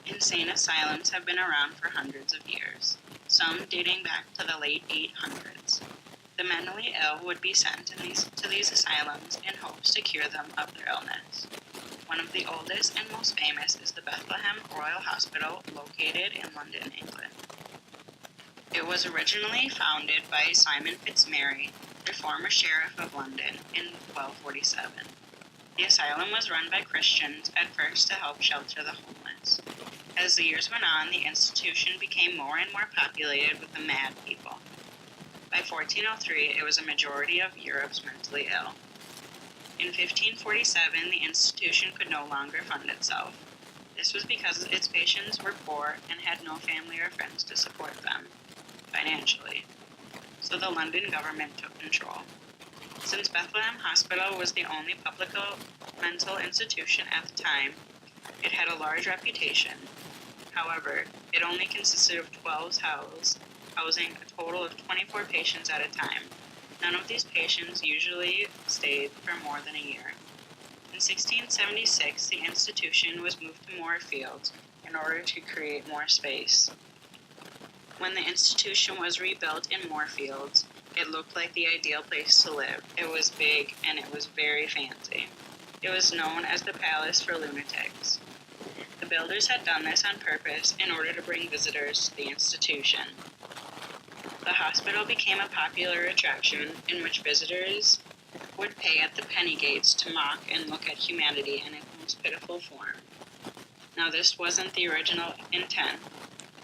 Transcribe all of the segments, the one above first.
Insane asylums have been around for hundreds of years, some dating back to the late 800s. The mentally ill would be sent to these asylums in hopes to cure them of their illness. One of the oldest and most famous is the Bethlehem Royal Hospital, located in London, England. It was originally founded by Simon Fitzmary, the former sheriff of London, in 1247. The asylum was run by Christians at first to help shelter the homeless. As the years went on, the institution became more and more populated with the mad people. By 1403, it was a majority of Europe's mentally ill. In 1547, the institution could no longer fund itself. This was because its patients were poor and had no family or friends to support them financially. So the London government took control. Since Bethlehem Hospital was the only public mental institution at the time, it had a large reputation. However, it only consisted of 12 cells, housing a total of 24 patients at a time. None of these patients usually stayed for more than a year. In 1676, the institution was moved to Moorfields in order to create more space. When the institution was rebuilt in Moorfields, it looked like the ideal place to live. It was big and it was very fancy. It was known as the Palace for Lunatics. The builders had done this on purpose in order to bring visitors to the institution. The hospital became a popular attraction in which visitors would pay at the penny gates to mock and look at humanity in its most pitiful form. Now, this wasn't the original intent.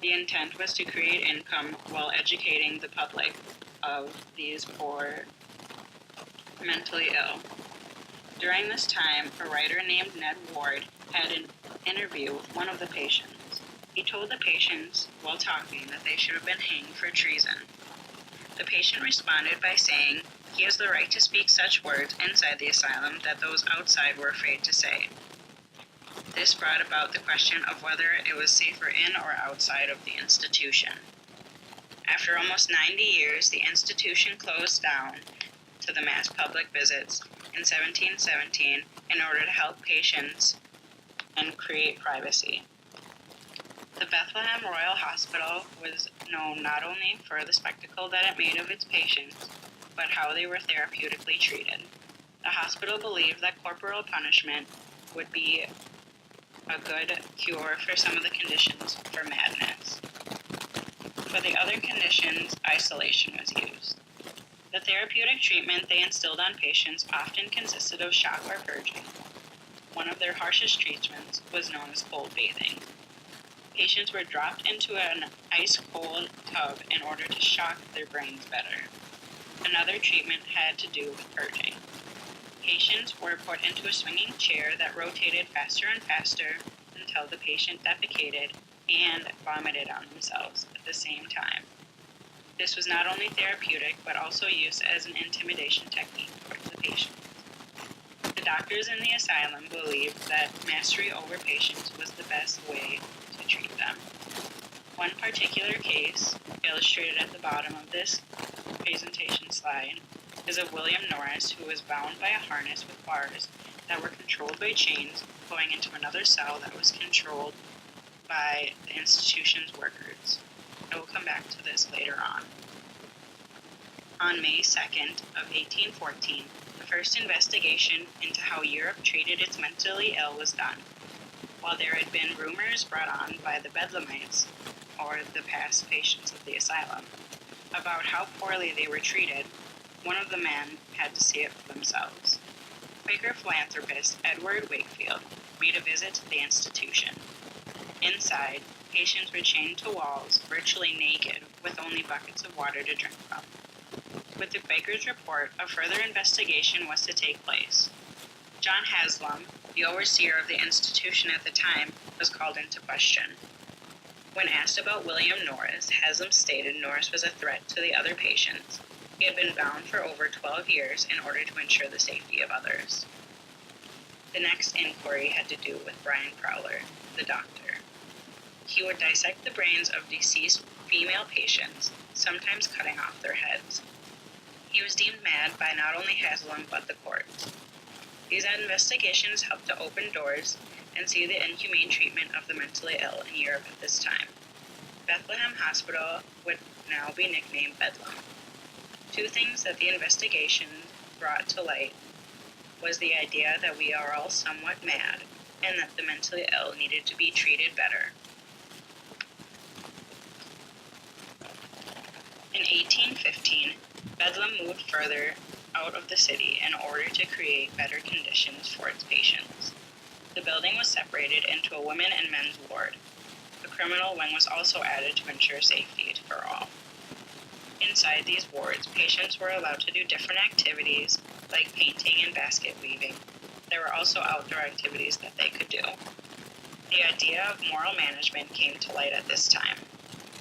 The intent was to create income while educating the public of these poor, mentally ill. During this time, a writer named Ned Ward had an interview with one of the patients. He told the patients, while talking, that they should have been hanged for treason. The patient responded by saying he has the right to speak such words inside the asylum that those outside were afraid to say. This brought about the question of whether it was safer in or outside of the institution. After almost 90 years, the institution closed down to the mass public visits in 1717 in order to help patients and create privacy. The Bethlehem Royal Hospital was known not only for the spectacle that it made of its patients, but how they were therapeutically treated. The hospital believed that corporal punishment would be a good cure for some of the conditions for madness. For the other conditions, isolation was used. The therapeutic treatment they instilled on patients often consisted of shock or purging. One of their harshest treatments was known as cold bathing. Patients were dropped into an ice-cold tub in order to shock their brains better. Another treatment had to do with purging. Patients were put into a swinging chair that rotated faster and faster until the patient defecated and vomited on themselves at the same time. This was not only therapeutic, but also used as an intimidation technique towards the patients. The doctors in the asylum believed that mastery over patients was the best way to treat them. One particular case, illustrated at the bottom of this presentation slide, is of William Norris, who was bound by a harness with bars that were controlled by chains going into another cell that was controlled by the institution's workers. I will come back to this later on. On May 2nd of 1814, the first investigation into how Europe treated its mentally ill was done. While there had been rumors brought on by the Bedlamites, or the past patients of the asylum, about how poorly they were treated, one of the men had to see it for themselves. Quaker philanthropist Edward Wakefield made a visit to the institution. Inside, patients were chained to walls, virtually naked, with only buckets of water to drink from. With the Quaker's report, a further investigation was to take place. John Haslam, the overseer of the institution at the time, was called into question. When asked about William Norris, Haslam stated Norris was a threat to the other patients. He had been bound for over 12 years in order to ensure the safety of others. The next inquiry had to do with Brian Prowler, the doctor. He would dissect the brains of deceased female patients, sometimes cutting off their heads. He was deemed mad by not only Haslam but the court. These investigations helped to open doors and see the inhumane treatment of the mentally ill in Europe at this time. Bethlehem Hospital would now be nicknamed Bedlam. Two things that the investigation brought to light was the idea that we are all somewhat mad and that the mentally ill needed to be treated better. In 1815, Bedlam moved further out of the city in order to create better conditions for its patients. The building was separated into a women and men's ward. A criminal wing was also added to ensure safety for all. Inside these wards, patients were allowed to do different activities like painting and basket weaving. There were also outdoor activities that they could do. The idea of moral management came to light at this time.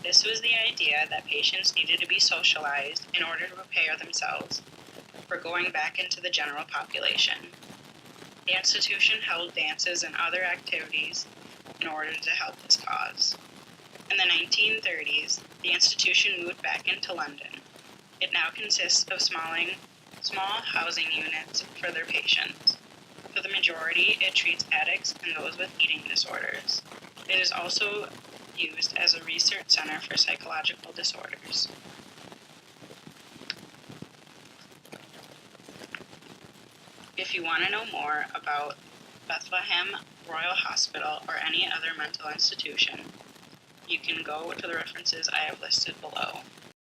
This was the idea that patients needed to be socialized in order to prepare themselves for going back into the general population. The institution held dances and other activities in order to help this cause. In the 1930s, the institution moved back into London. It now consists of small housing units for their patients. For the majority, it treats addicts and those with eating disorders. It is also used as a research center for psychological disorders. If you want to know more about Bethlehem Royal Hospital or any other mental institution, you can go to the references I have listed below.